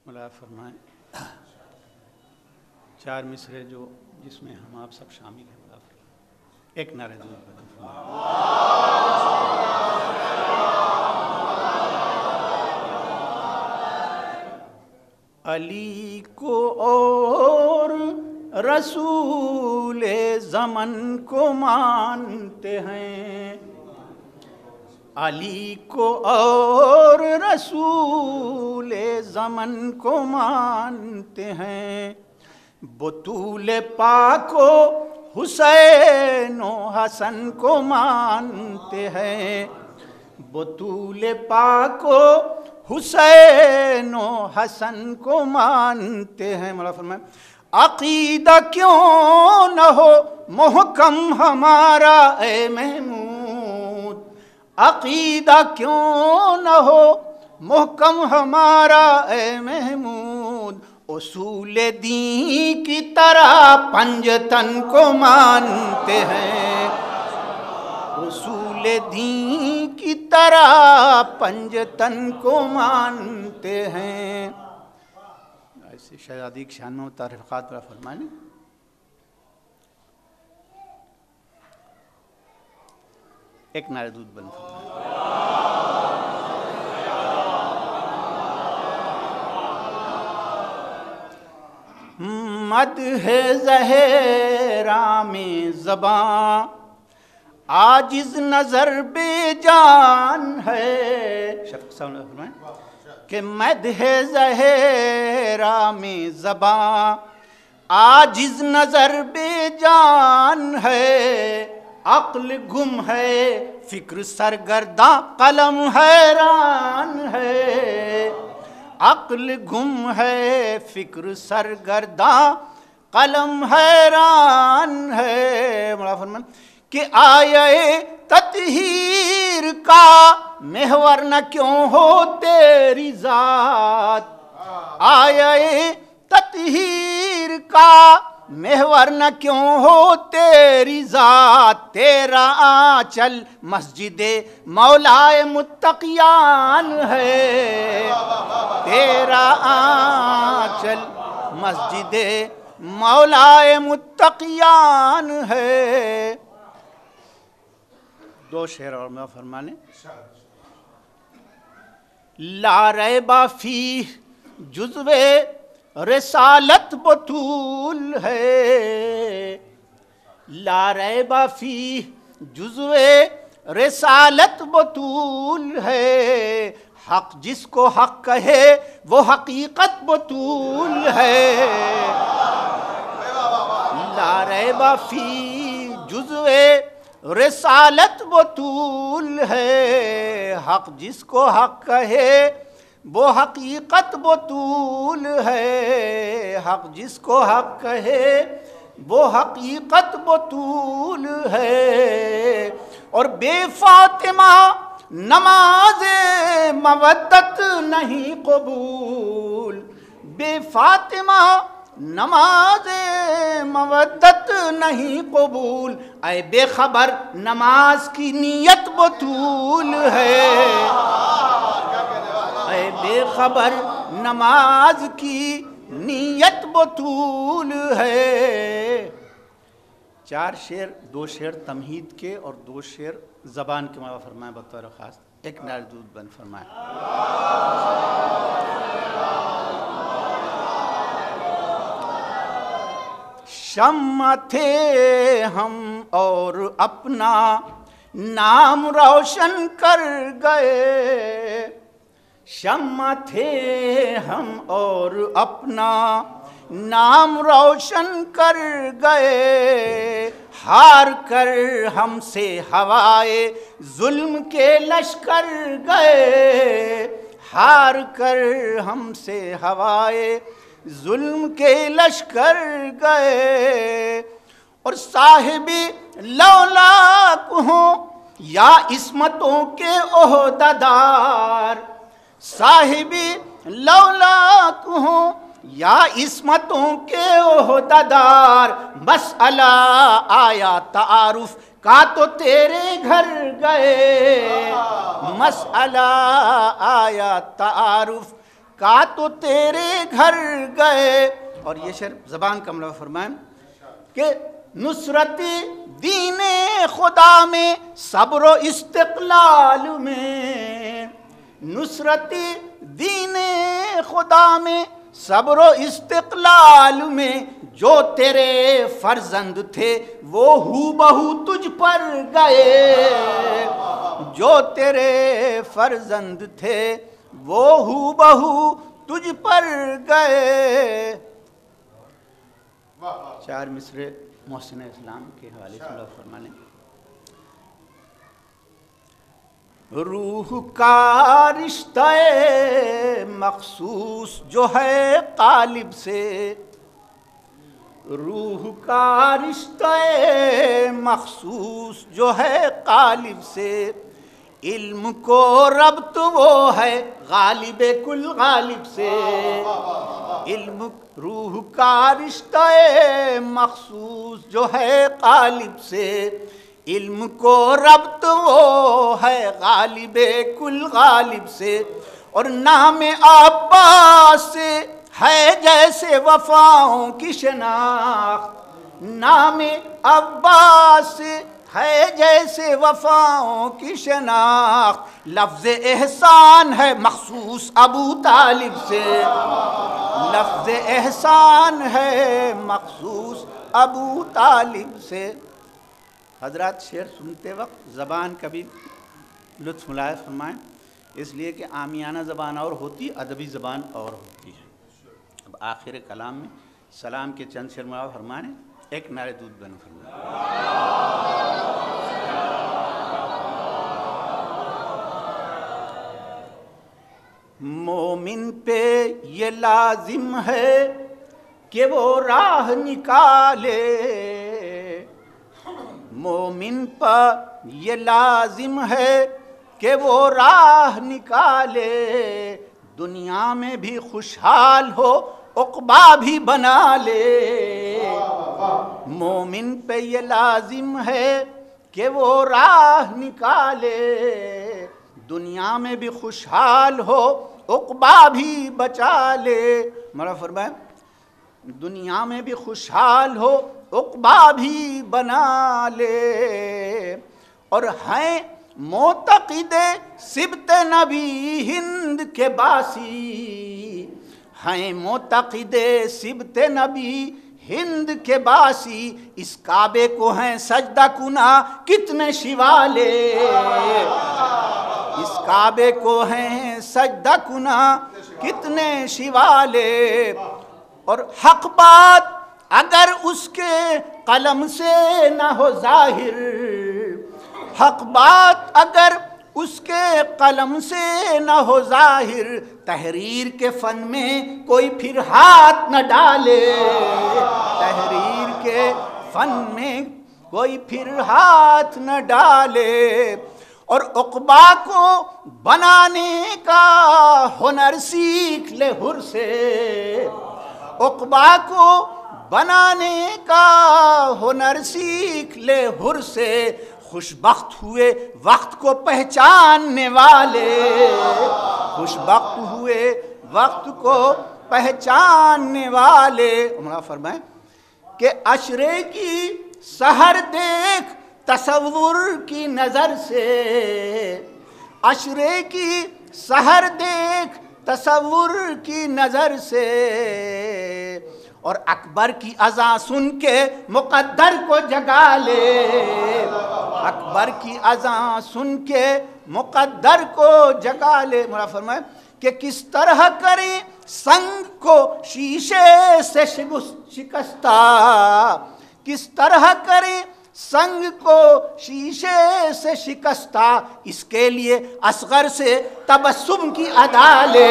مولا فرمائیں 4 مصرے جو جس میں ہم آپ سب شامل ہیں، مولا فرمائیں ایک نعرہ درود بلند فرمائیں۔ علی کو اور رسول زمن کو مانتے ہیں، علی کو اور رسول زمن کو مانتے ہیں، بطول پاک و حسین و حسن کو مانتے ہیں، بطول پاک و حسین و حسن کو مانتے ہیں۔ مولا فرمائیں عقیدہ کیوں نہ ہو محکم ہمارا اے محمود، عقیدہ کیوں نہ ہو محکم ہمارا اے محمود، اصول دین کی طرح پنجتن کو مانتے ہیں، اصول دین کی طرح پنجتن کو مانتے ہیں۔ ایسے شہزادی کی شان میں تعریفات پر فرمانے ایک نعرہ درود بلند فرمائیں۔ مدح زہرا میں زباں عاجز نظر بے جان ہے، شفق صاحب نے فرمائیں کہ مدح زہرا میں زباں عاجز نظر بے جان ہے، عقل گم ہے فکر سرگرداں قلم حیران ہے، عقل گم ہے فکر سرگرداں قلم حیران ہے۔ مولا فرمائیں کہ آیے تطہیر کا محور نہ کیوں ہو تیری ذات، آیے تطہیر کا محور نہ کیوں ہو تیری ذات، تیرا آنچل مسجد مولائے متقیان ہے، تیرا آنچل مسجد مولائے متقیان ہے۔ 2 شعر اور میں فرمانے لا ریب فیہ جزو رسالت بطول ہے، لا ریب فیہ جزو رسالت بطول ہے، حق جس کو حق کہے وہ حقیقت بطول ہے، لا ریب فیہ جزو رسالت بطول ہے، حق جس کو حق کہے وہ حقیقت بطول ہے، حق جس کو حق کہے وہ حقیقت بطول ہے۔ اور بے فاطمہ نماز مودت نہیں قبول، بے فاطمہ نماز مودت نہیں قبول، اے بے خبر نماز کی نیت بطول ہے، اے بے خبر نماز کی نیت بطول ہے۔ 4 شعر 2 شعر تمہید کے اور 2 شعر زبان کے مولا فرمائیں بطور خاص ایک نعرہ درود بلند فرمائیں۔ شمع تھے ہم اور اپنا نام روشن کر گئے، شمع تھے ہم اور اپنا نام روشن کر گئے، ہار کر ہم سے ہوائے ظلم کے لشکر گئے، ہار کر ہم سے ہوائے ظلم کے لشکر گئے، اور صاحب لولاک ہوں یا عصمتوں کے عہدیدار، صاحب لولاک ہوں یا عصمتوں کے عہدیدار، مسئلہ آیا تعارف کا تو تیرے گھر گئے، مسئلہ آیا تعارف کا تو تیرے گھر گئے. اور یہ شعر زبان کا ملوہ فرمائیں کہ نصرت دین خدا میں صبر و استقلال میں، نصرت دین خدا میں صبر و استقلال میں، جو تیرے فرزند تھے وہ ہو بہو تجھ پر گئے، جو تیرے فرزند تھے وہ ہو بہو تجھ پر گئے. 4 مصرے محسن اسلام کے حوالے سے اللہ فرمانے. روح کا رشتہ مخصوص جو ہے قالب سے، روح کا رشتہ مخصوص جو ہے قالب سے، علم کو ربط وہ ہے غالب کل غالب سے. علم روح کا رشتہ مخصوص جو ہے قالب سے، علم کو ربط وہ ہے غالب کل غالب سے. اور نام عباس سے ہے جیسے وفاؤں کی شناخت، نام عباس سے ہے جیسے وفاؤں کی شناخت. لفظ احسان ہے مخصوص ابو طالب سے، لفظ احسان ہے مخصوص ابو طالب سے. حضرات شعر سنتے وقت زبان کا بھی لطف ملاحظ فرمائیں، اس لیے کہ عامیانہ زبان اور ہوتی، ادبی زبان اور ہوتی ہے. اب آخر کلام میں سلام کے چند شعر ملاحظ فرمائیں، ایک نعرہ دود بن فرمائیں. مومن پہ یہ لازم ہے کہ وہ راہ نکالے، مومن پر یہ لازم ہے کہ وہ راہ نکالے، دنیا میں بھی خوشحال ہو عقبہ بھی بنا لے. مومن پہ یہ لازم ہے کہ وہ راہ نکالے، دنیا میں بھی خوشحال ہو عقبہ بھی بچا لے. مولا فرمائے دنیا میں بھی خوشحال ہو عقبہ بھی بنا لے. اور ہیں معتقد سبت نبی ہند کے باسی، ہیں معتقد سبت نبی ہند کے باسی، اس کعبے کو ہیں سجدہ کنا کتنے شوالے، اس کعبے کو ہیں سجدہ کنا کتنے شوالے. اور حق بات اگر اس کے قلم سے نہ ہو ظاہر، حق بات اگر اس کے قلم سے نہ ہو ظاہر، تحریر کے فن میں کوئی پھر ہاتھ نہ ڈالے، تحریر کے فن میں کوئی پھر ہاتھ نہ ڈالے. اور عقبہ کو بنانے کا ہنر سیکھ لے ہر سے، عقبہ کو بنانے کا ہنر سیکھ لے ہر سے، خوش بخت ہوئے وقت کو پہچاننے والے، خوش بخت ہوئے وقت کو پہچاننے والے. عمرہ فرمائیں کہ عشرے کی سحر دیکھ تصور کی نظر سے، عشرے کی سحر دیکھ تصور کی نظر سے، اور اکبر کی اذان سن کے مقدر کو جگا لے، اکبر کی اذان سن کے مقدر کو جگا لے. مولا فرمائے کہ کس طرح کریں سنگ کو شیشے سے شکستہ، کس طرح کریں سنگ کو شیشے سے شکستہ، اس کے لیے اصغر سے تبسم کی ادا لے،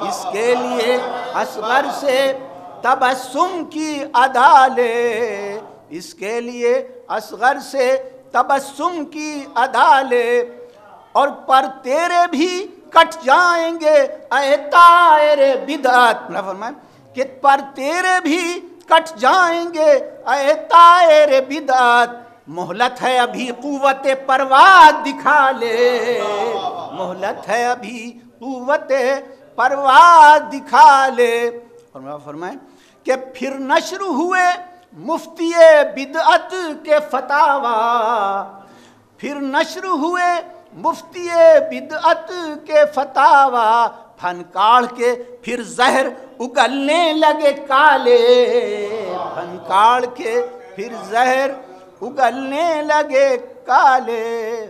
اس کے لیے اصغر سے تبسم کی ادا لے، اس کے لیے اصغر سے تبسم کی ادا لے. اور پر تیرے بھی کٹ جائیں گے اے طائر بدعت، فرمائیں کہ پر تیرے بھی کٹ جائیں گے اے طائر بدعت، مہلت ہے ابھی قوت پرواز دکھا لے، مہلت ہے ابھی قوت پرواز دکھا لے. اور فرمائیں کہ پھر نشر ہوئے مفتی بدعت کے فتاوا، پھر نشر ہوئے مفتی بدعت کے فتاوا، پھنکاڑ کے پھر زہر اگلنے لگے کالے، پھنکاڑ کے پھر زہر اگلنے لگے کالے.